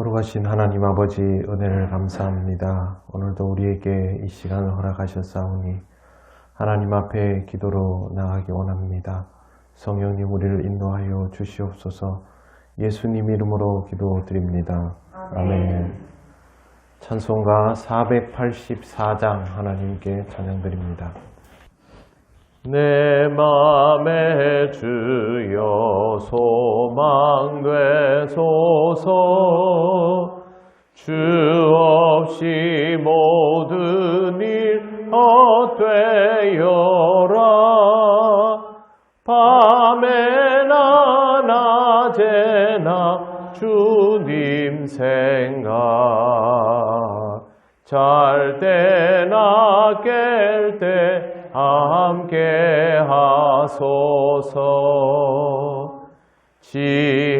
거룩하신 하나님 아버지 은혜를 감사합니다. 오늘도 우리에게 이 시간을 허락하셨사오니 하나님 앞에 기도로 나가기 원합니다. 성령님 우리를 인도하여 주시옵소서. 예수님 이름으로 기도드립니다. 아멘. 찬송가 484장 하나님께 찬양드립니다. 내 맘에 주여 소망 되소서. 주 없이 모든 일 헛되어라. 밤에나 낮에나 주님 생각, 잘 때나 깰 때 함께 하소서. 지혜의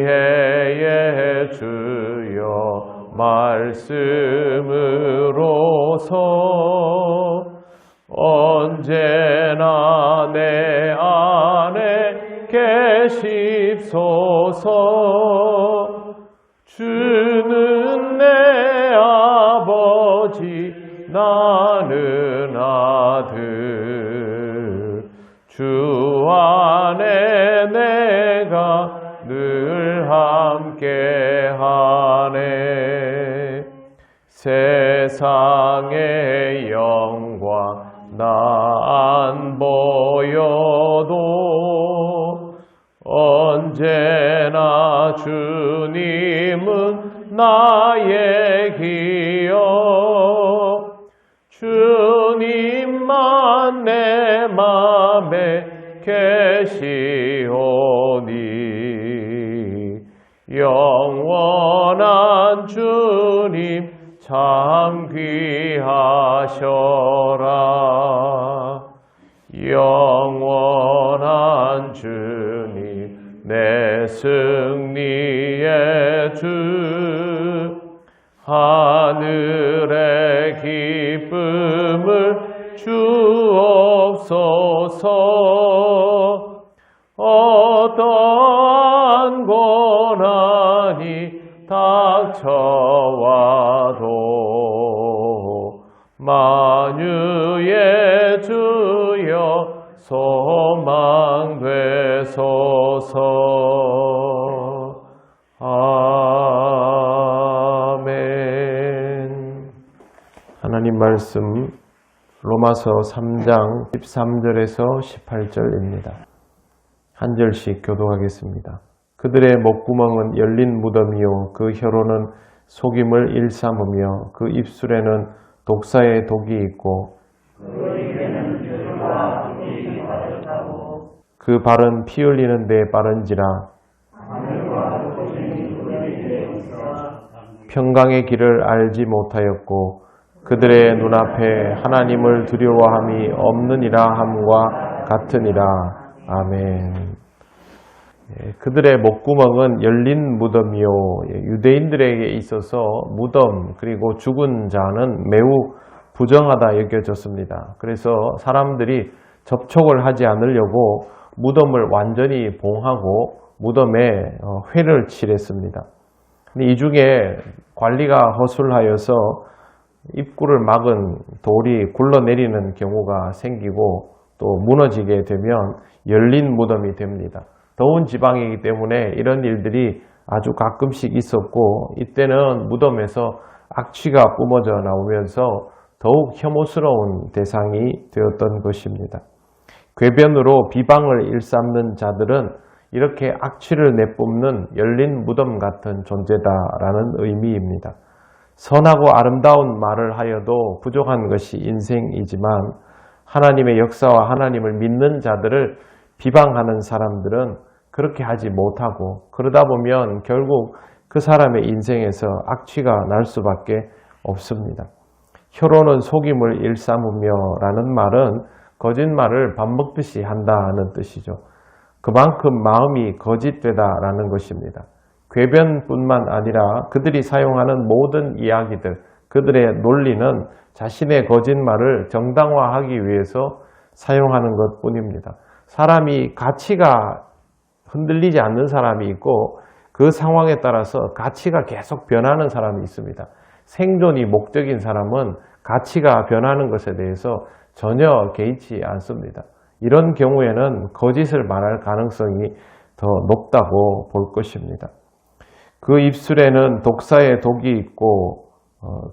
주여 말씀으로서 언제나 내 안에 계십소서. 주는 내 아버지 나는 아들, 주 안에 내가 늘 함께하네. 세상의 영광 나 안 보여도 언제나 주님은 나의 기여. 주님만 내 맘에 계시오니 영원한 주님 참 귀하셔라. 영원한 주님 내 승리의 주, 하늘의 기쁨을 주옵소서. 어떠한 고난이 닥쳐와도 만유의 주여 소망 되소서. 아멘. 하나님 말씀 로마서 3장 13절에서 18절입니다. 한 절씩 교독하겠습니다. 그들의 목구멍은 열린 무덤이요 그 혀로는 속임을 일삼으며 그 입술에는 독사의 독이 있고 그 발은 피 흘리는 데 빠른지라. 평강의 길을 알지 못하였고 그들의 눈앞에 하나님을 두려워함이 없느니라 함과 같으니라. 아멘. 그들의 목구멍은 열린 무덤이요. 유대인들에게 있어서 무덤 그리고 죽은 자는 매우 부정하다 여겨졌습니다. 그래서 사람들이 접촉을 하지 않으려고 무덤을 완전히 봉하고 무덤에 회를 칠했습니다. 근데 이 중에 관리가 허술하여서 입구를 막은 돌이 굴러내리는 경우가 생기고 또 무너지게 되면 열린 무덤이 됩니다. 더운 지방이기 때문에 이런 일들이 아주 가끔씩 있었고, 이때는 무덤에서 악취가 뿜어져 나오면서 더욱 혐오스러운 대상이 되었던 것입니다. 궤변으로 비방을 일삼는 자들은 이렇게 악취를 내뿜는 열린 무덤 같은 존재다라는 의미입니다. 선하고 아름다운 말을 하여도 부족한 것이 인생이지만 하나님의 역사와 하나님을 믿는 자들을 비방하는 사람들은 그렇게 하지 못하고, 그러다 보면 결국 그 사람의 인생에서 악취가 날 수밖에 없습니다. 혀로는 속임을 일삼으며 라는 말은 거짓말을 밥 먹듯이 한다는 뜻이죠. 그만큼 마음이 거짓되다라는 것입니다. 궤변뿐만 아니라 그들이 사용하는 모든 이야기들, 그들의 논리는 자신의 거짓말을 정당화하기 위해서 사용하는 것뿐입니다. 사람이 가치가 흔들리지 않는 사람이 있고 그 상황에 따라서 가치가 계속 변하는 사람이 있습니다. 생존이 목적인 사람은 가치가 변하는 것에 대해서 전혀 개의치 않습니다. 이런 경우에는 거짓을 말할 가능성이 더 높다고 볼 것입니다. 그 입술에는 독사의 독이 있고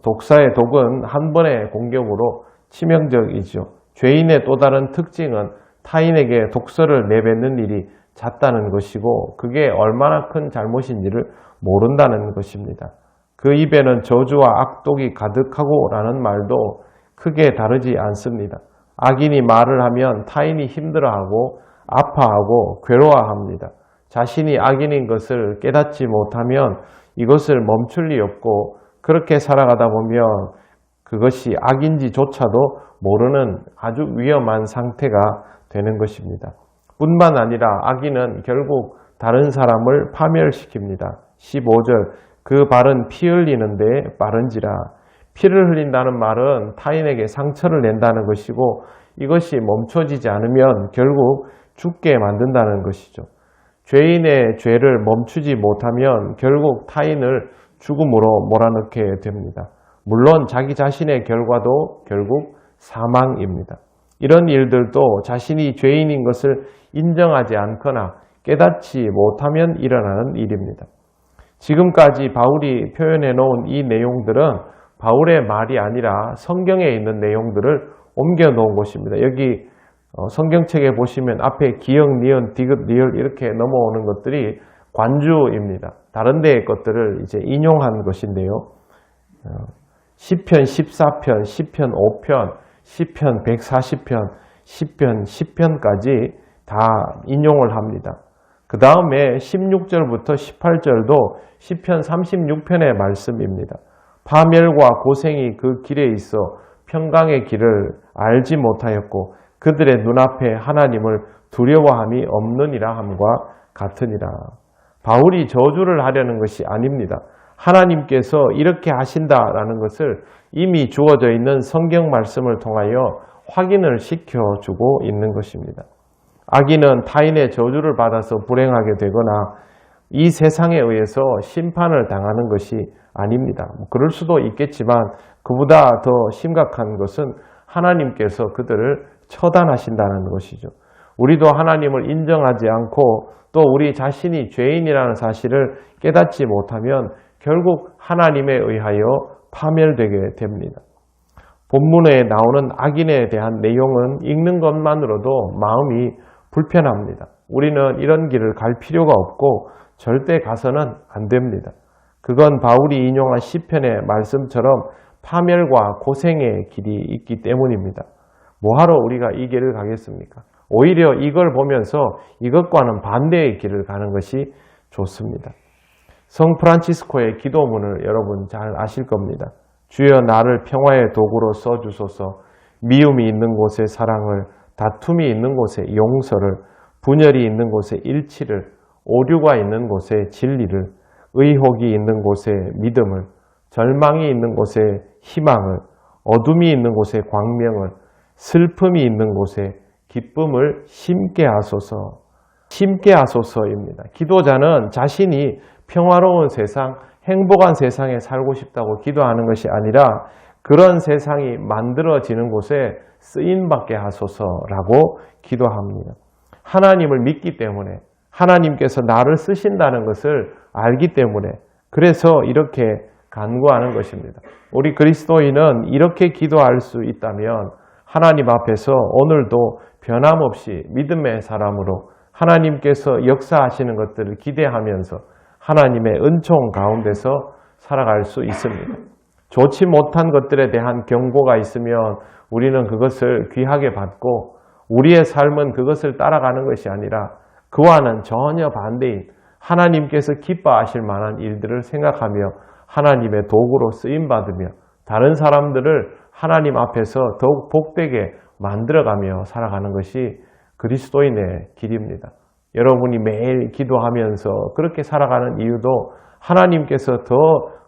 독사의 독은 한 번의 공격으로 치명적이죠. 죄인의 또 다른 특징은 타인에게 독서를 내뱉는 일이 잦다는 것이고 그게 얼마나 큰 잘못인지를 모른다는 것입니다. 그 입에는 저주와 악독이 가득하고 라는 말도 크게 다르지 않습니다. 악인이 말을 하면 타인이 힘들어하고 아파하고 괴로워합니다. 자신이 악인인 것을 깨닫지 못하면 이것을 멈출 리 없고 그렇게 살아가다 보면 그것이 악인지조차도 모르는 아주 위험한 상태가 되는 것입니다. 뿐만 아니라 악인은 결국 다른 사람을 파멸시킵니다. 15절 그 발은 피 흘리는데 빠른지라. 피를 흘린다는 말은 타인에게 상처를 낸다는 것이고 이것이 멈춰지지 않으면 결국 죽게 만든다는 것이죠. 죄인의 죄를 멈추지 못하면 결국 타인을 죽음으로 몰아넣게 됩니다. 물론 자기 자신의 결과도 결국 사망입니다. 이런 일들도 자신이 죄인인 것을 인정하지 않거나 깨닫지 못하면 일어나는 일입니다. 지금까지 바울이 표현해 놓은 이 내용들은 바울의 말이 아니라 성경에 있는 내용들을 옮겨 놓은 것입니다. 여기 성경책에 보시면 앞에 기역, 니은, 디귿, 리을 이렇게 넘어오는 것들이 관주입니다. 다른 데의 것들을 이제 인용한 것인데요. 시편 14편, 시편 5편, 시편 140편, 시편 10편까지 다 인용을 합니다. 그 다음에 16절부터 18절도 시편 36편의 말씀입니다. 파멸과 고생이 그 길에 있어 평강의 길을 알지 못하였고 그들의 눈앞에 하나님을 두려워함이 없느니라 함과 같으니라. 바울이 저주를 하려는 것이 아닙니다. 하나님께서 이렇게 하신다라는 것을 이미 주어져 있는 성경 말씀을 통하여 확인을 시켜주고 있는 것입니다. 악인은 타인의 저주를 받아서 불행하게 되거나 이 세상에 의해서 심판을 당하는 것이 아닙니다. 그럴 수도 있겠지만 그보다 더 심각한 것은 하나님께서 그들을 처단하신다는 것이죠. 우리도 하나님을 인정하지 않고 또 우리 자신이 죄인이라는 사실을 깨닫지 못하면 결국 하나님에 의하여 파멸되게 됩니다. 본문에 나오는 악인에 대한 내용은 읽는 것만으로도 마음이 불편합니다. 우리는 이런 길을 갈 필요가 없고 절대 가서는 안 됩니다. 그건 바울이 인용한 시편의 말씀처럼 파멸과 고생의 길이 있기 때문입니다. 뭐하러 우리가 이 길을 가겠습니까? 오히려 이걸 보면서 이것과는 반대의 길을 가는 것이 좋습니다. 성 프란치스코의 기도문을 여러분 잘 아실 겁니다. 주여 나를 평화의 도구로 써주소서. 미움이 있는 곳에 사랑을, 다툼이 있는 곳에 용서를, 분열이 있는 곳에 일치를, 오류가 있는 곳에 진리를, 의혹이 있는 곳에 믿음을, 절망이 있는 곳에 희망을, 어둠이 있는 곳에 광명을, 슬픔이 있는 곳에 기쁨을 심게 하소서. 심게 하소서입니다. 기도자는 자신이 평화로운 세상, 행복한 세상에 살고 싶다고 기도하는 것이 아니라 그런 세상이 만들어지는 곳에 쓰임받게 하소서라고 기도합니다. 하나님을 믿기 때문에 하나님께서 나를 쓰신다는 것을 알기 때문에 그래서 이렇게 간구하는 것입니다. 우리 그리스도인은 이렇게 기도할 수 있다면 하나님 앞에서 오늘도 변함없이 믿음의 사람으로 하나님께서 역사하시는 것들을 기대하면서 하나님의 은총 가운데서 살아갈 수 있습니다. 좋지 못한 것들에 대한 경고가 있으면 우리는 그것을 귀하게 받고 우리의 삶은 그것을 따라가는 것이 아니라 그와는 전혀 반대인 하나님께서 기뻐하실 만한 일들을 생각하며 하나님의 도구로 쓰임받으며 다른 사람들을 하나님 앞에서 더욱 복되게 만들어가며 살아가는 것이 그리스도인의 길입니다. 여러분이 매일 기도하면서 그렇게 살아가는 이유도 하나님께서 더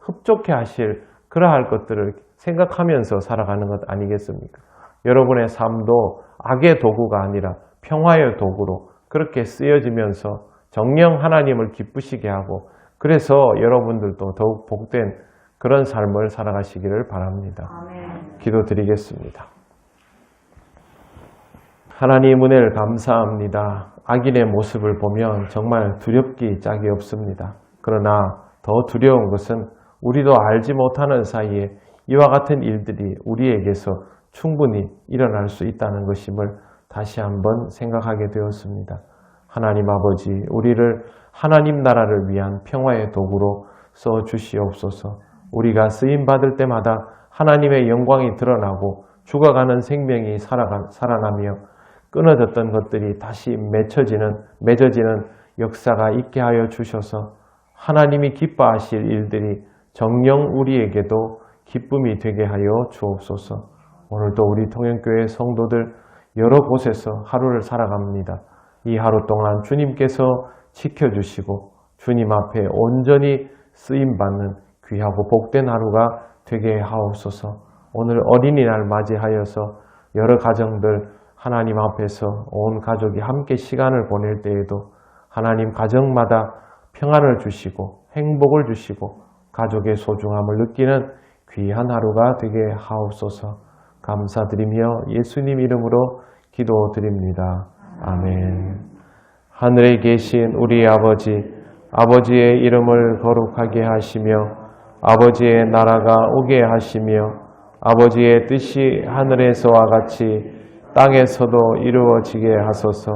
흡족해 하실 그러할 것들을 생각하면서 살아가는 것 아니겠습니까? 여러분의 삶도 악의 도구가 아니라 평화의 도구로 그렇게 쓰여지면서 정녕 하나님을 기쁘시게 하고 그래서 여러분들도 더욱 복된 그런 삶을 살아가시기를 바랍니다. 아멘. 기도드리겠습니다. 하나님 은혜를 감사합니다. 악인의 모습을 보면 정말 두렵기 짝이 없습니다. 그러나 더 두려운 것은 우리도 알지 못하는 사이에 이와 같은 일들이 우리에게서 충분히 일어날 수 있다는 것임을 다시 한번 생각하게 되었습니다. 하나님 아버지, 우리를 하나님 나라를 위한 평화의 도구로 써주시옵소서. 우리가 쓰임받을 때마다 하나님의 영광이 드러나고 죽어가는 생명이 살아나며 끊어졌던 것들이 다시 맺어지는 역사가 있게 하여 주셔서 하나님이 기뻐하실 일들이 정녕 우리에게도 기쁨이 되게 하여 주옵소서. 오늘도 우리 통영교회 성도들 여러 곳에서 하루를 살아갑니다. 이 하루 동안 주님께서 지켜주시고 주님 앞에 온전히 쓰임받는 귀하고 복된 하루가 되게 하옵소서. 오늘 어린이날 맞이하여서 여러 가정들 하나님 앞에서 온 가족이 함께 시간을 보낼 때에도 하나님 가정마다 평안을 주시고 행복을 주시고 가족의 소중함을 느끼는 귀한 하루가 되게 하옵소서. 감사드리며 예수님 이름으로 기도드립니다. 아멘. 하늘에 계신 우리 아버지, 아버지의 이름을 거룩하게 하시며 아버지의 나라가 오게 하시며 아버지의 뜻이 하늘에서와 같이 땅에서도 이루어지게 하소서.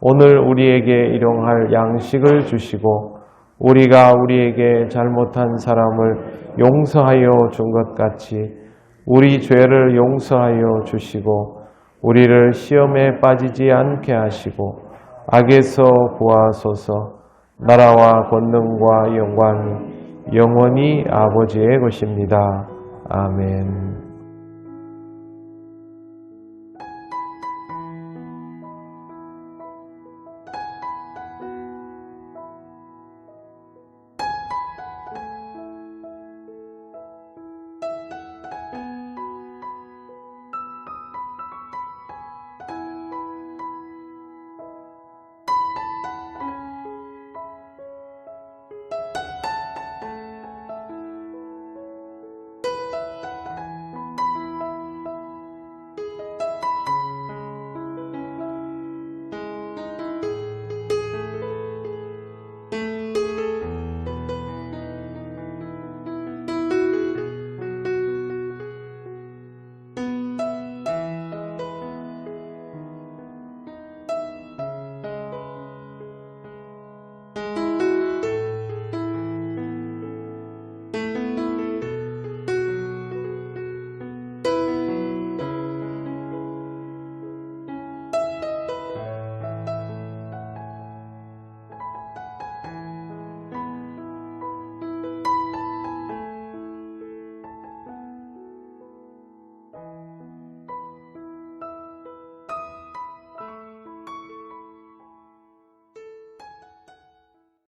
오늘 우리에게 일용할 양식을 주시고 우리가 우리에게 잘못한 사람을 용서하여 준 것 같이 우리 죄를 용서하여 주시고 우리를 시험에 빠지지 않게 하시고 악에서 구하소서. 나라와 권능과 영광이 영원히 아버지의 것입니다. 아멘.